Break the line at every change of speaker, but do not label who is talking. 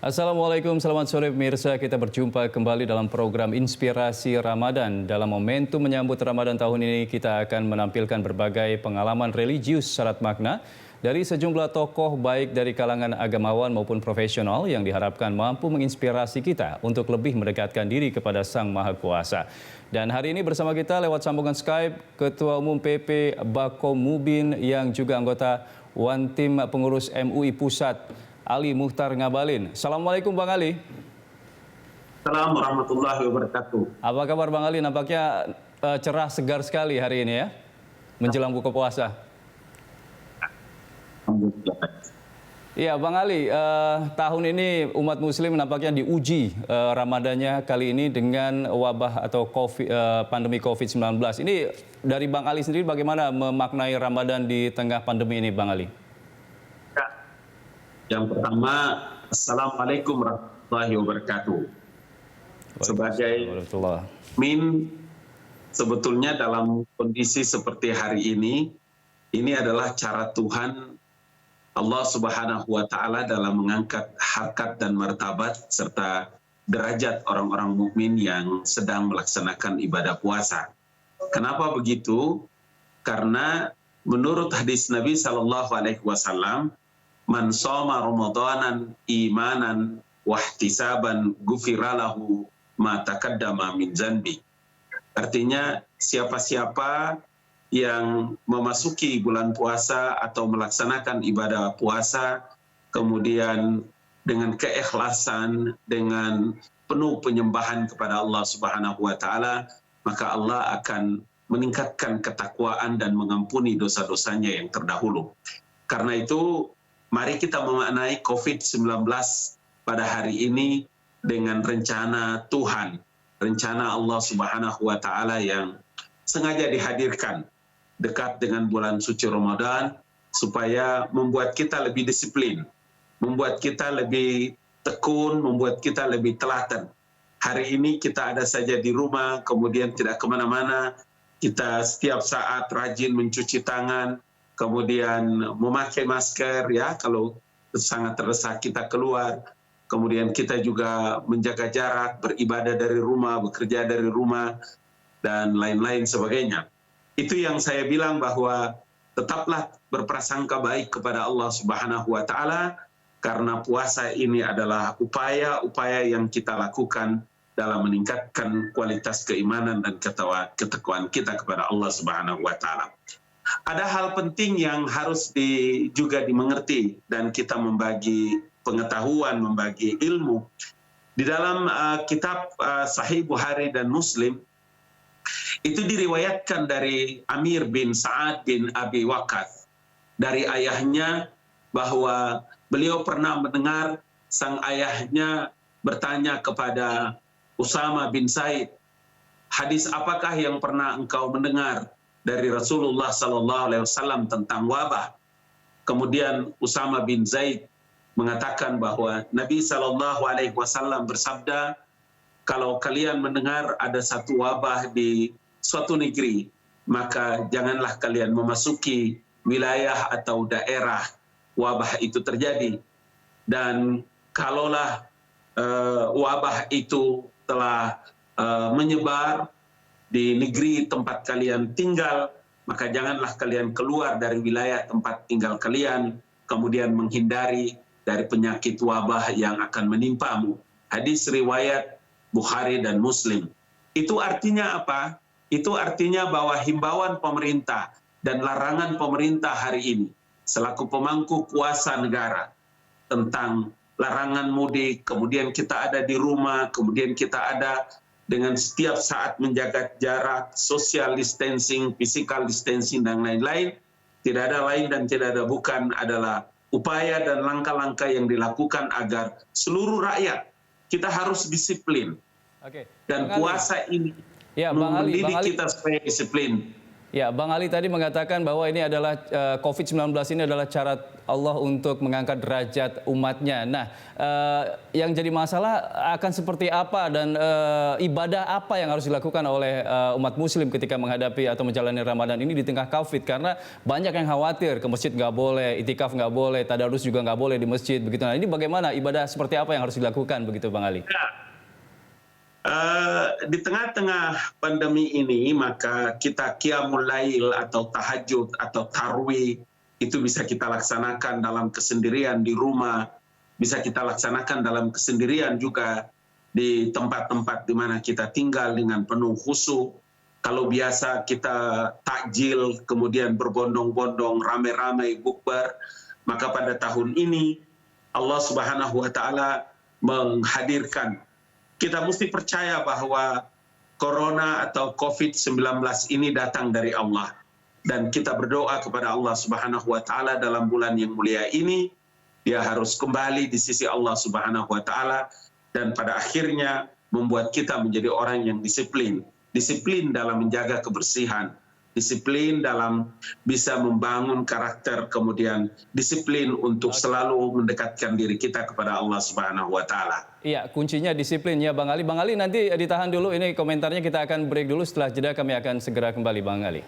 Assalamualaikum, selamat sore pemirsa. Kita berjumpa kembali dalam program Inspirasi Ramadan. Dalam momentum menyambut Ramadan tahun ini, kita akan menampilkan berbagai pengalaman religius syarat makna dari sejumlah tokoh baik dari kalangan agamawan maupun profesional yang diharapkan mampu menginspirasi kita untuk lebih mendekatkan diri kepada Sang Maha Kuasa. Dan hari ini bersama kita lewat sambungan Skype, Ketua Umum PP Bako Mubin yang juga anggota One Team Pengurus MUI Pusat, Ali Muhtar Ngabalin. Assalamualaikum Bang Ali.
Assalamualaikum warahmatullahi wabarakatuh.
Apa kabar Bang Ali? Nampaknya cerah segar sekali hari ini ya, menjelang buka puasa. Iya Bang Ali, tahun ini umat muslim nampaknya diuji Ramadannya kali ini dengan wabah atau pandemi COVID-19. Ini dari Bang Ali sendiri bagaimana memaknai Ramadan di tengah pandemi ini Bang Ali?
Yang pertama, Assalamualaikum warahmatullahi wabarakatuh. Sebagai mukmin, sebetulnya dalam kondisi seperti hari ini adalah cara Tuhan Allah Subhanahu wa Ta'ala dalam mengangkat harkat dan martabat serta derajat orang-orang mukmin yang sedang melaksanakan ibadah puasa. Kenapa begitu? Karena menurut hadis Nabi SAW, man shoma ramadanan imanan wahtisaban ghufiralahu ma taqaddama min zanbi. Artinya siapa-siapa yang memasuki bulan puasa atau melaksanakan ibadah puasa kemudian dengan keikhlasan, dengan penuh penyembahan kepada Allah Subhanahu wa Ta'ala, maka Allah akan meningkatkan ketakwaan dan mengampuni dosa-dosanya yang terdahulu. Karena itu mari kita memaknai COVID-19 pada hari ini dengan rencana Tuhan, rencana Allah Subhanahu wa Ta'ala yang sengaja dihadirkan dekat dengan bulan suci Ramadan supaya membuat kita lebih disiplin, membuat kita lebih tekun, membuat kita lebih telaten. Hari ini kita ada saja di rumah, kemudian tidak kemana-mana, kita setiap saat rajin mencuci tangan, kemudian memakai masker ya kalau sangat terdesak kita keluar, kemudian kita juga menjaga jarak, beribadah dari rumah, bekerja dari rumah, dan lain-lain sebagainya. Itu yang saya bilang bahwa tetaplah berprasangka baik kepada Allah Subhanahu wa Ta'ala, karena puasa ini adalah upaya-upaya yang kita lakukan dalam meningkatkan kualitas keimanan dan ketakwaan kita kepada Allah Subhanahu wa Ta'ala. Ada hal penting yang harus juga dimengerti dan kita membagi pengetahuan, membagi ilmu. Di dalam kitab Sahih Bukhari dan Muslim, itu diriwayatkan dari Amir bin Sa'ad bin Abi Waqqas, dari ayahnya, bahwa beliau pernah mendengar sang ayahnya bertanya kepada Usama bin Zaid, hadis apakah yang pernah engkau mendengar dari Rasulullah SAW tentang wabah? Kemudian Usama bin Zaid mengatakan bahwa Nabi SAW bersabda, kalau kalian mendengar ada satu wabah di suatu negeri, maka janganlah kalian memasuki wilayah atau daerah wabah itu terjadi. Dan kalaulah wabah itu telah menyebar di negeri tempat kalian tinggal, maka janganlah kalian keluar dari wilayah tempat tinggal kalian, kemudian menghindari dari penyakit wabah yang akan menimpamu. Hadis riwayat Bukhari dan Muslim. Itu artinya apa? Itu artinya bahwa himbauan pemerintah dan larangan pemerintah hari ini selaku pemangku kuasa negara tentang larangan mudik, kemudian kita ada di rumah, kemudian kita ada dengan setiap saat menjaga jarak, social distancing, physical distancing, dan lain-lain, tidak ada lain dan tidak ada bukan adalah upaya dan langkah-langkah yang dilakukan agar seluruh rakyat kita harus disiplin.
Oke.
Dan puasa ini
ya, Bang Ali,
mendidik kita supaya disiplin.
Ya, Bang Ali tadi mengatakan bahwa ini adalah COVID-19 ini adalah cara Allah untuk mengangkat derajat umatnya. Nah, yang jadi masalah akan seperti apa dan ibadah apa yang harus dilakukan oleh umat muslim ketika menghadapi atau menjalani Ramadan ini di tengah COVID? Karena banyak yang khawatir ke masjid nggak boleh, itikaf nggak boleh, tadarus juga nggak boleh di masjid. Begitu. Nah, ini bagaimana ibadah seperti apa yang harus dilakukan begitu Bang Ali?
Ya. Di tengah-tengah pandemi ini, maka kita qiyamul lail atau tahajud atau tarwih itu bisa kita laksanakan dalam kesendirian di rumah, bisa kita laksanakan dalam kesendirian juga di tempat-tempat di mana kita tinggal dengan penuh khusyuk. Kalau biasa kita takjil, kemudian berbondong-bondong, ramai-ramai bukber, maka pada tahun ini Allah Subhanahu wa Ta'ala menghadirkan. Kita mesti percaya bahwa corona atau COVID-19 ini datang dari Allah. Dan kita berdoa kepada Allah Subhanahu wa Ta'ala dalam bulan yang mulia ini, dia harus kembali di sisi Allah Subhanahu wa Ta'ala, dan pada akhirnya membuat kita menjadi orang yang disiplin. Disiplin dalam menjaga kebersihan, disiplin dalam bisa membangun karakter, kemudian disiplin untuk selalu mendekatkan diri kita kepada Allah Subhanahu wa Ta'ala.
Iya, kuncinya disiplin ya Bang Ali. Bang Ali nanti ditahan dulu, ini komentarnya kita akan break dulu, setelah jeda kami akan segera kembali Bang Ali.